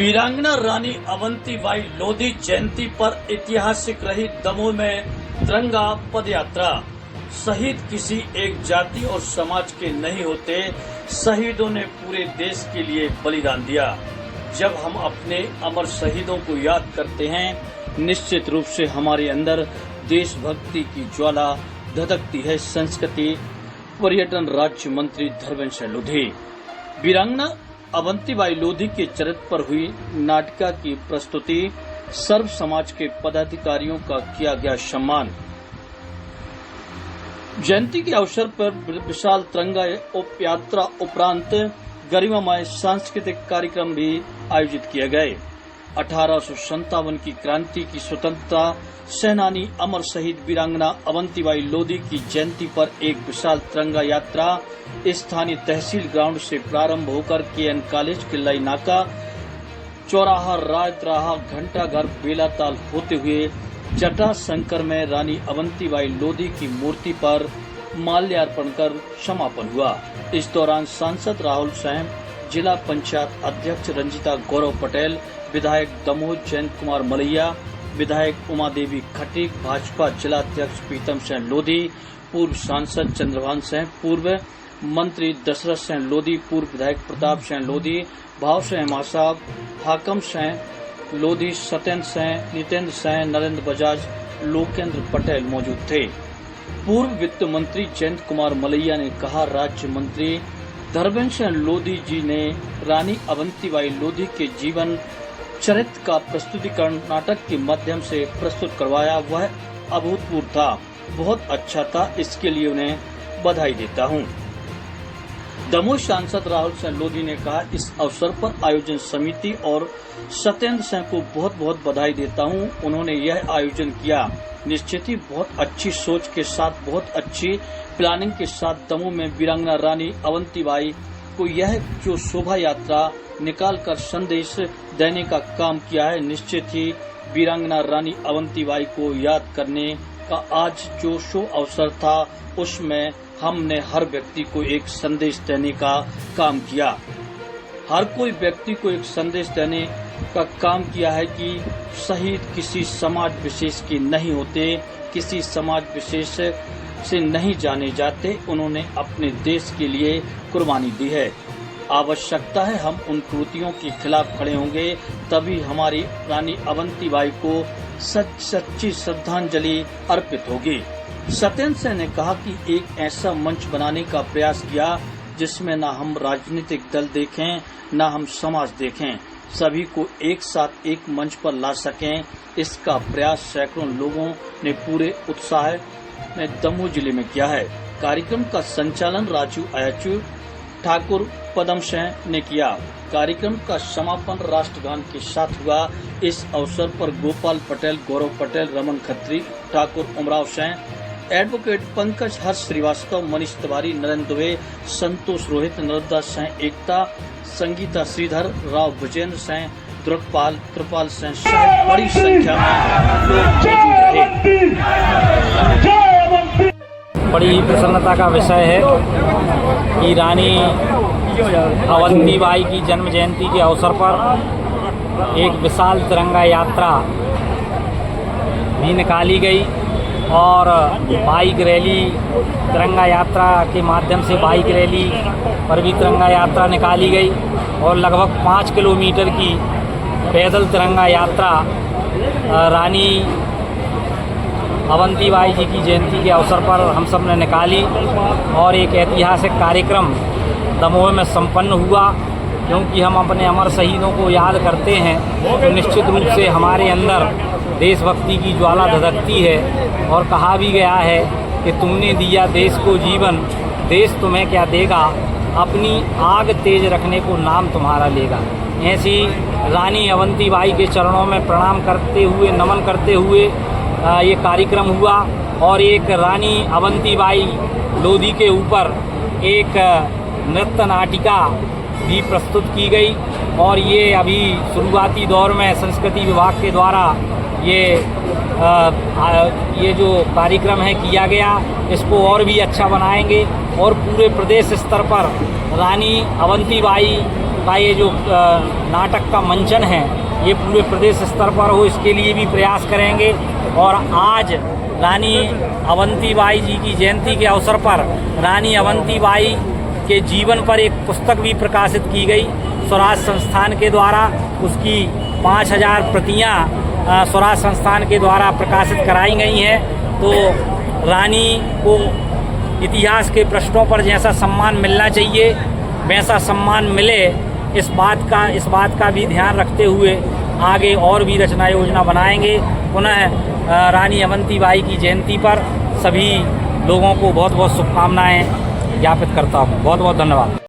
वीरांगना रानी अवंतीबाई लोधी जयंती पर ऐतिहासिक रही दमोह में तिरंगा पदयात्रा। शहीद किसी एक जाति और समाज के नहीं होते, शहीदों ने पूरे देश के लिए बलिदान दिया। जब हम अपने अमर शहीदों को याद करते हैं, निश्चित रूप से हमारे अंदर देशभक्ति की ज्वाला धधकती है। संस्कृति पर्यटन राज्य मंत्री धर्मेंद्र सिंह लोधी। वीरांगना अवंतीबाई लोधी के चरित्र पर हुई नाटिका की प्रस्तुति, सर्व समाज के पदाधिकारियों का किया गया सम्मान। जयंती के अवसर पर विशाल तिरंगा यात्रा उपरांत गरिमामय सांस्कृतिक कार्यक्रम भी आयोजित किए गए। 1857 की क्रांति की स्वतंत्रता सेनानी अमर शहीद वीरांगना अवंतीबाई लोधी की जयंती पर एक विशाल तिरंगा यात्रा स्थानीय तहसील ग्राउंड से प्रारंभ होकर केएन कॉलेज, किलाई नाका, चौराहा, रायतराहा, घंटाघर, बेलाताल होते हुए जटा शंकर में रानी अवंतीबाई लोधी की मूर्ति पर माल्यार्पण कर समापन हुआ। इस दौरान सांसद राहुल सैन, जिला पंचायत अध्यक्ष रंजिता गौरव पटेल, विधायक दमोह जयंत कुमार मलैया, विधायक उमा देवी खटीक, भाजपा जिला अध्यक्ष प्रीतम सिंह लोधी, पूर्व सांसद चंद्रभान सिंह, पूर्व मंत्री दशरथ सिंह लोधी, पूर्व विधायक प्रताप सिंह लोधी, भाव सिंह महासाब, हाकम सिंह लोधी, सत्येंद्र सिंह, नितेंद्र सिंह, नरेंद्र बजाज, लोकेंद्र पटेल मौजूद थे। पूर्व वित्त मंत्री जयंत कुमार मलैया ने कहा, राज्य मंत्री धर्मेंद्र सिंह लोधी जी ने रानी अवंतीबाई लोधी के जीवन चरित्र का प्रस्तुतिकरण नाटक के माध्यम से प्रस्तुत करवाया। वह अभूतपूर्व था, बहुत अच्छा था, इसके लिए उन्हें बधाई देता हूं। दमोह सांसद राहुल सिंह लोधी ने कहा, इस अवसर पर आयोजन समिति और सत्येंद्र सिंह को बहुत बहुत बधाई देता हूं। उन्होंने यह आयोजन किया, निश्चित ही बहुत अच्छी सोच के साथ, बहुत अच्छी प्लानिंग के साथ दमोह में वीरांगना रानी अवंतीबाई को यह जो शोभा यात्रा निकाल कर संदेश देने का काम किया है। निश्चित ही वीरांगना रानी अवंतीबाई को याद करने का आज जो शो अवसर था, उसमें हमने हर व्यक्ति को एक संदेश देने का काम किया। हर कोई व्यक्ति को एक संदेश देने का काम किया है कि शहीद किसी समाज विशेष के नहीं होते, किसी समाज विशेष से नहीं जाने जाते। उन्होंने अपने देश के लिए कुर्बानी दी है। आवश्यकता है हम उन कृतियों के खिलाफ खड़े होंगे, तभी हमारी रानी अवंतीबाई को सच्ची श्रद्धांजलि अर्पित होगी। सत्येंद्र सिंह ने कहा कि एक ऐसा मंच बनाने का प्रयास किया जिसमें न हम राजनीतिक दल देखें, न हम समाज देखें, सभी को एक साथ एक मंच पर ला सकें। इसका प्रयास सैकड़ों लोगों ने पूरे उत्साह में दमोह जिले में किया है। कार्यक्रम का संचालन राजू अयाचू ठाकुर पदम सिंह ने किया। कार्यक्रम का समापन राष्ट्रगान के साथ हुआ। इस अवसर पर गोपाल पटेल, गौरव पटेल, रमन खत्री, ठाकुर उमराव सिंह, एडवोकेट पंकज हर्ष श्रीवास्तव, मनीष तिवारी, नरेंद्र दुबे, संतोष रोहित, नर्मदा सिंह एकता, संगीता श्रीधर, राव विजेंद्र सिंह, द्रुकपाल, कृपाल सिंह सहित बड़ी संख्या में लोग मौजूद रहे। बड़ी प्रसन्नता का विषय है कि रानी अवंतीबाई की जन्म जयंती के अवसर पर एक विशाल तिरंगा यात्रा भी निकाली गई और बाइक रैली, तिरंगा यात्रा के माध्यम से बाइक रैली पर भी तिरंगा यात्रा निकाली गई और लगभग 5 किलोमीटर की पैदल तिरंगा यात्रा रानी अवंतीबाई जी की जयंती के अवसर पर हम सब ने निकाली और एक ऐतिहासिक कार्यक्रम दमोह में संपन्न हुआ। क्योंकि हम अपने अमर शहीदों को याद करते हैं तो निश्चित रूप से हमारे अंदर देशभक्ति की ज्वाला धधकती है और कहा भी गया है कि तुमने दिया देश को जीवन, देश तुम्हें क्या देगा, अपनी आग तेज रखने को नाम तुम्हारा लेगा। ऐसी रानी अवंतीबाई के चरणों में प्रणाम करते हुए, नमन करते हुए ये कार्यक्रम हुआ और एक रानी अवंतीबाई लोधी के ऊपर एक नृत्य नाटिका भी प्रस्तुत की गई और ये अभी शुरुआती दौर में संस्कृति विभाग के द्वारा ये जो कार्यक्रम है किया गया, इसको और भी अच्छा बनाएंगे और पूरे प्रदेश स्तर पर रानी अवंतीबाई का ये जो नाटक का मंचन है ये पूरे प्रदेश स्तर पर हो, इसके लिए भी प्रयास करेंगे। और आज रानी अवंतीबाई जी की जयंती के अवसर पर रानी अवंतीबाई के जीवन पर एक पुस्तक भी प्रकाशित की गई स्वराज संस्थान के द्वारा। उसकी 5000 प्रतियां स्वराज संस्थान के द्वारा प्रकाशित कराई गई हैं। तो रानी को इतिहास के पृष्ठों पर जैसा सम्मान मिलना चाहिए वैसा सम्मान मिले, इस बात का भी ध्यान रखते हुए आगे और भी रचना योजना बनाएंगे। पुनः रानी अवंतीबाई की जयंती पर सभी लोगों को बहुत बहुत शुभकामनाएं ज्ञापित करता हूँ। बहुत बहुत धन्यवाद।